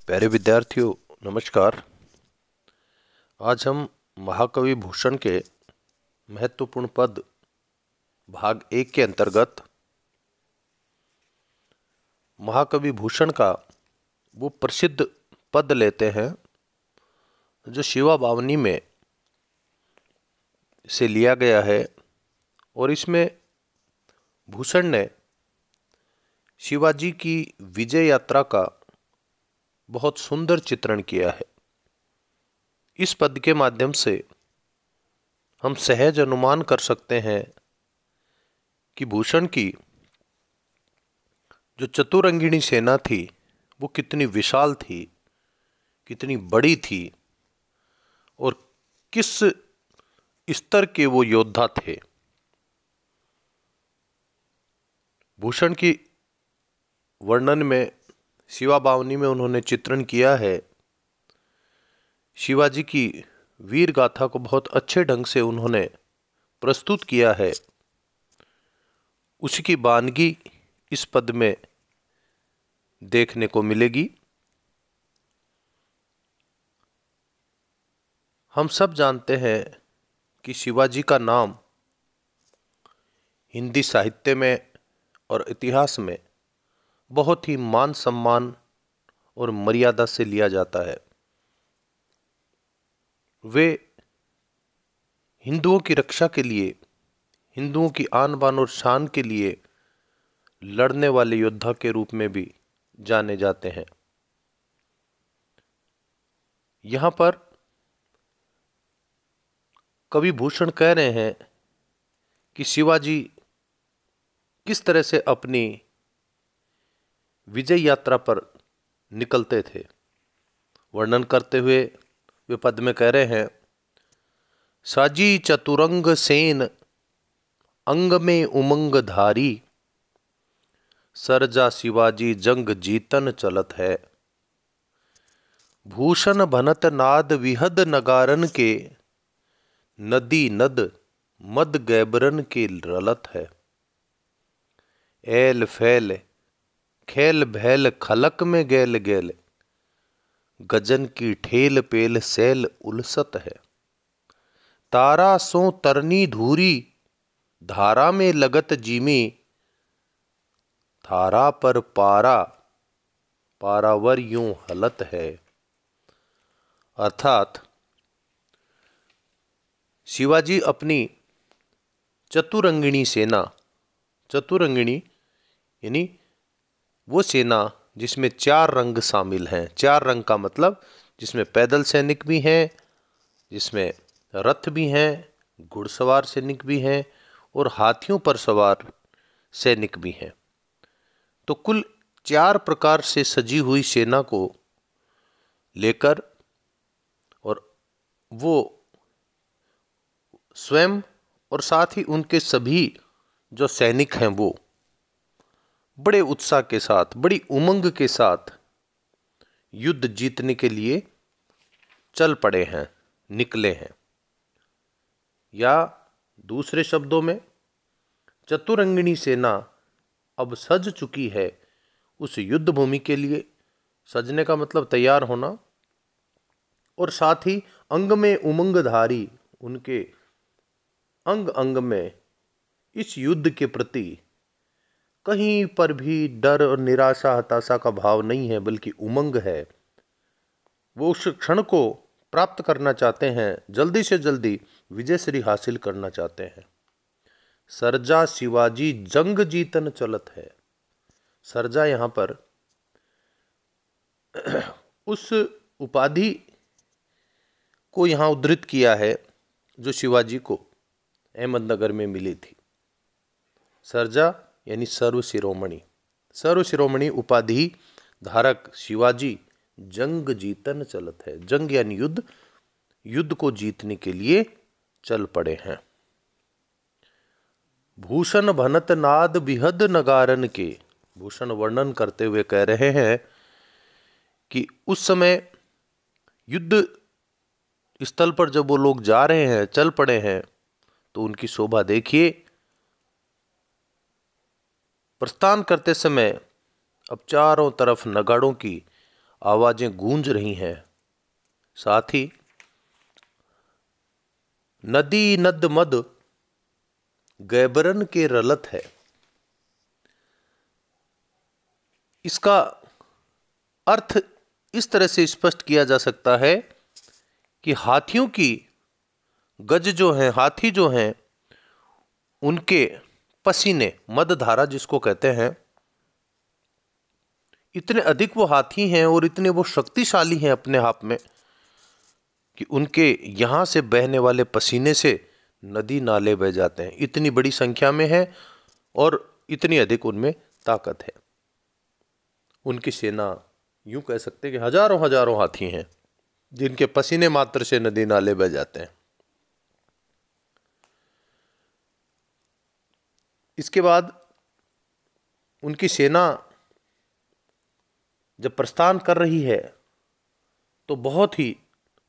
प्यारे विद्यार्थियों, नमस्कार। आज हम महाकवि भूषण के महत्वपूर्ण पद भाग 1 के अंतर्गत महाकवि भूषण का वो प्रसिद्ध पद लेते हैं जो शिवा बावनी में से लिया गया है। और इसमें भूषण ने शिवाजी की विजय यात्रा का बहुत सुंदर चित्रण किया है। इस पद के माध्यम से हम सहज अनुमान कर सकते हैं कि भूषण की जो चतुरंगिणी सेना थी वो कितनी विशाल थी, कितनी बड़ी थी और किस स्तर के वो योद्धा थे। भूषण की वर्णन में शिवा बावनी में उन्होंने चित्रण किया है। शिवाजी की वीर गाथा को बहुत अच्छे ढंग से उन्होंने प्रस्तुत किया है। उसकी वानगी इस पद में देखने को मिलेगी। हम सब जानते हैं कि शिवाजी का नाम हिंदी साहित्य में और इतिहास में बहुत ही मान सम्मान और मर्यादा से लिया जाता है। वे हिंदुओं की रक्षा के लिए, हिंदुओं की आन बान और शान के लिए लड़ने वाले योद्धा के रूप में भी जाने जाते हैं। यहाँ पर कवि भूषण कह रहे हैं कि शिवाजी किस तरह से अपनी विजय यात्रा पर निकलते थे। वर्णन करते हुए वे पद में कह रहे हैं, साजी चतुरंग सेन अंग में उमंग धारी, सरजा शिवाजी जंग जीतन चलत है। भूषण भनत नाद विहद नगारन के, नदी नद मद गैबरन के रलत है। एल फैल खेल भैल खलक में गैल गैल, गजन की ठेल पेल सैल उलसत है। तारा सो तरनी धूरी धारा में लगत जीमी, थारा पर पारा पारावर यूं हलत है। अर्थात शिवाजी अपनी चतुरंगिणी सेना, चतुरंगिणी यानी वो सेना जिसमें 4 रंग शामिल हैं। 4 रंग का मतलब जिसमें पैदल सैनिक भी हैं, जिसमें रथ भी हैं, घुड़सवार सैनिक भी हैं और हाथियों पर सवार सैनिक भी हैं। तो कुल 4 प्रकार से सजी हुई सेना को लेकर और वो स्वयं और साथ ही उनके सभी जो सैनिक हैं वो बड़े उत्साह के साथ, बड़ी उमंग के साथ युद्ध जीतने के लिए चल पड़े हैं, निकले हैं। या दूसरे शब्दों में चतुरंगिणी सेना अब सज चुकी है उस युद्ध भूमि के लिए। सजने का मतलब तैयार होना, और साथ ही अंग में उमंगधारी, उनके अंग अंग में इस युद्ध के प्रति कहीं पर भी डर और निराशा हताशा का भाव नहीं है, बल्कि उमंग है। वो उस क्षण को प्राप्त करना चाहते हैं, जल्दी से जल्दी विजय श्री हासिल करना चाहते हैं। सरजा शिवाजी जंग जीतन चलत है। सरजा यहाँ पर उस उपाधि को यहाँ उद्धृत किया है जो शिवाजी को अहमदनगर में मिली थी। सरजा यानी सर्व शिरोमणि, सर्व शिरोमणि उपाधि धारक शिवाजी जंग जीतन चलत है। जंग यानी युद्ध, युद्ध को जीतने के लिए चल पड़े हैं। भूषण भनत नाद विहद नगारन के, भूषण वर्णन करते हुए कह रहे हैं कि उस समय युद्ध स्थल पर जब वो लोग जा रहे हैं, चल पड़े हैं, तो उनकी शोभा देखिए। प्रस्थान करते समय अब चारों तरफ नगाड़ों की आवाजें गूंज रही हैं। साथ ही नदी नद मद गैबरन के रलत है। इसका अर्थ इस तरह से स्पष्ट किया जा सकता है कि हाथियों की गज जो हैं, हाथी जो हैं, उनके पसीने, मदधारा जिसको कहते हैं, इतने अधिक वो हाथी हैं और इतने वो शक्तिशाली हैं अपने आप में कि उनके यहाँ से बहने वाले पसीने से नदी नाले बह जाते हैं। इतनी बड़ी संख्या में है और इतनी अधिक उनमें ताकत है। उनकी सेना, यूं कह सकते हैं कि हजारों हजारों हाथी हैं जिनके पसीने मात्र से नदी नाले बह जाते हैं। इसके बाद उनकी सेना जब प्रस्थान कर रही है तो बहुत ही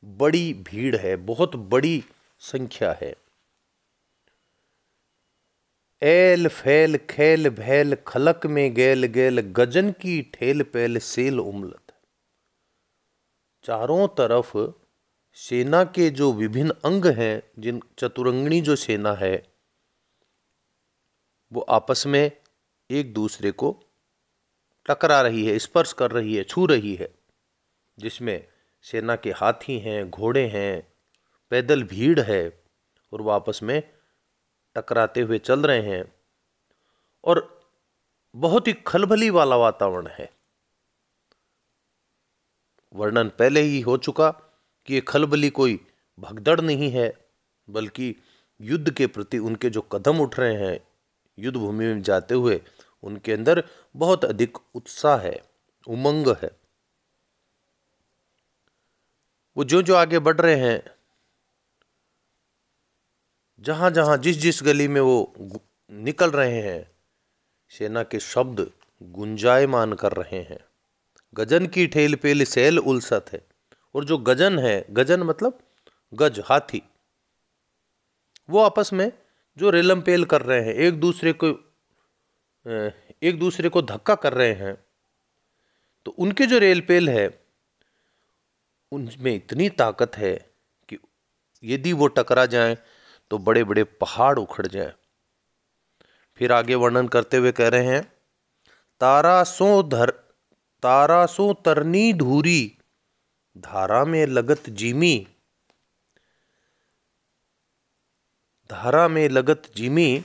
बड़ी भीड़ है, बहुत बड़ी संख्या है। एल फैल खैल भैल खलक में गैल गैल गजन की ठेल पैल सेल उमलत। चारों तरफ सेना के जो विभिन्न अंग हैं, जिन चतुरंगनी जो सेना है, वो आपस में एक दूसरे को टकरा रही है, स्पर्श कर रही है, छू रही है। जिसमें सेना के हाथी हैं, घोड़े हैं, पैदल भीड़ है और वो आपस में टकराते हुए चल रहे हैं और बहुत ही खलबली वाला वातावरण है। वर्णन पहले ही हो चुका कि ये खलबली कोई भगदड़ नहीं है, बल्कि युद्ध के प्रति उनके जो कदम उठ रहे हैं युद्ध भूमि में जाते हुए, उनके अंदर बहुत अधिक उत्साह है, उमंग है। वो जो जो आगे बढ़ रहे हैं, जहां जहां जिस जिस गली में वो निकल रहे हैं, सेना के शब्द गुंजायमान कर रहे हैं। गजन की ठेल पेल सैल उलसत है। और जो गजन है, गजन मतलब गज, हाथी, वो आपस में जो रेलम पेल कर रहे हैं, एक दूसरे को धक्का कर रहे हैं, तो उनके जो रेल पेल है उनमें इतनी ताकत है कि यदि वो टकरा जाएं तो बड़े बड़े पहाड़ उखड़ जाएं। फिर आगे वर्णन करते हुए कह रहे हैं, तारा सो तरनी धूरी धारा में लगत जीमी, धारा में लगत जीमी,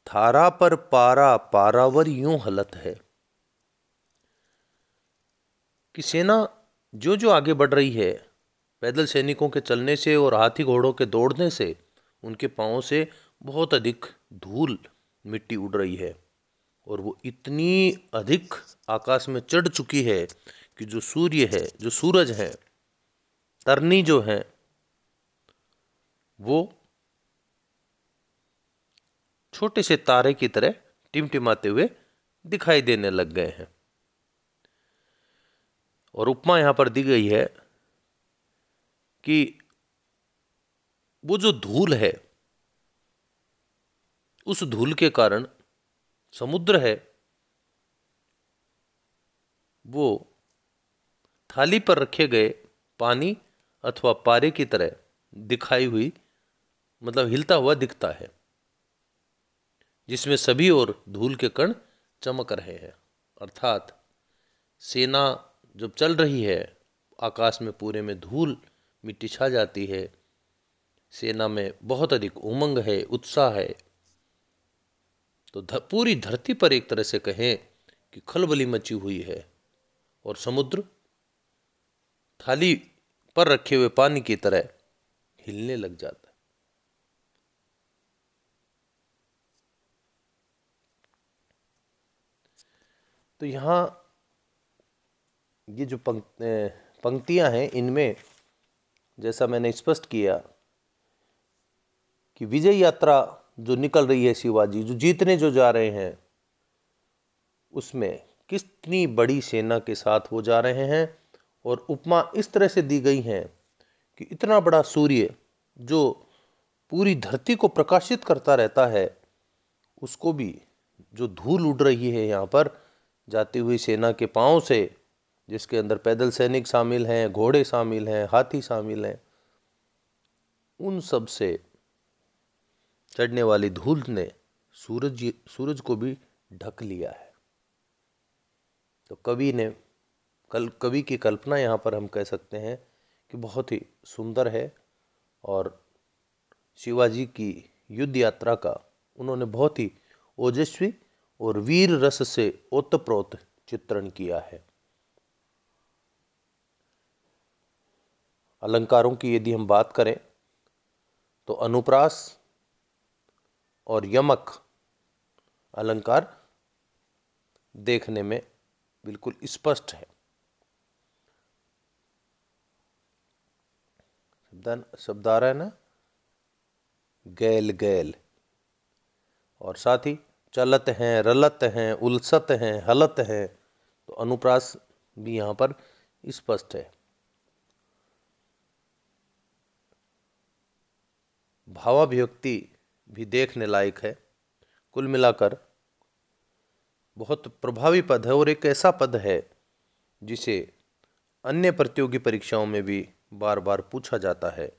थारा पर पारा पारावर यूं हलत है। कि सेना जो जो आगे बढ़ रही है, पैदल सैनिकों के चलने से और हाथी घोड़ों के दौड़ने से उनके पांवों से बहुत अधिक धूल मिट्टी उड़ रही है और वो इतनी अधिक आकाश में चढ़ चुकी है कि जो सूर्य है, जो सूरज है, तरनी जो है, वो छोटे से तारे की तरह टिमटिमाते हुए दिखाई देने लग गए हैं। और उपमा यहां पर दी गई है कि वो जो धूल है, उस धूल के कारण समुद्र है वो थाली पर रखे गए पानी अथवा पारे की तरह दिखाई हुई, मतलब हिलता हुआ दिखता है, जिसमें सभी ओर धूल के कण चमक रहे हैं। अर्थात सेना जब चल रही है, आकाश में पूरे में धूल मिट्टी छा जाती है, सेना में बहुत अधिक उमंग है, उत्साह है। तो पूरी धरती पर एक तरह से कहें कि खलबली मची हुई है और समुद्र थाली पर रखे हुए पानी की तरह हिलने लग जाता है। तो यहाँ ये जो पंक्तियां हैं, इनमें जैसा मैंने स्पष्ट किया कि विजय यात्रा जो निकल रही है, शिवाजी जो जीतने जो जा रहे हैं, उसमें कितनी बड़ी सेना के साथ वो जा रहे हैं। और उपमा इस तरह से दी गई है कि इतना बड़ा सूर्य जो पूरी धरती को प्रकाशित करता रहता है, उसको भी जो धूल उड़ रही है यहाँ पर, जाती हुई सेना के पांव से, जिसके अंदर पैदल सैनिक शामिल हैं, घोड़े शामिल हैं, हाथी शामिल हैं, उन सब से चढ़ने वाली धूल ने सूरज को भी ढक लिया है। तो कवि की कल्पना यहाँ पर हम कह सकते हैं कि बहुत ही सुंदर है, और शिवाजी की युद्ध यात्रा का उन्होंने बहुत ही ओजस्वी और वीर रस से ओतप्रोत चित्रण किया है। अलंकारों की यदि हम बात करें तो अनुप्रास और यमक अलंकार देखने में बिल्कुल स्पष्ट है। शब्द आ रहा है ना, गैल गैल, और साथ ही चलत हैं, रलत हैं, उलसत हैं, हलत हैं, तो अनुप्रास भी यहाँ पर स्पष्ट है। भावाभिव्यक्ति भी देखने लायक है। कुल मिलाकर बहुत प्रभावी पद है, और एक ऐसा पद है जिसे अन्य प्रतियोगी परीक्षाओं में भी बार बार पूछा जाता है।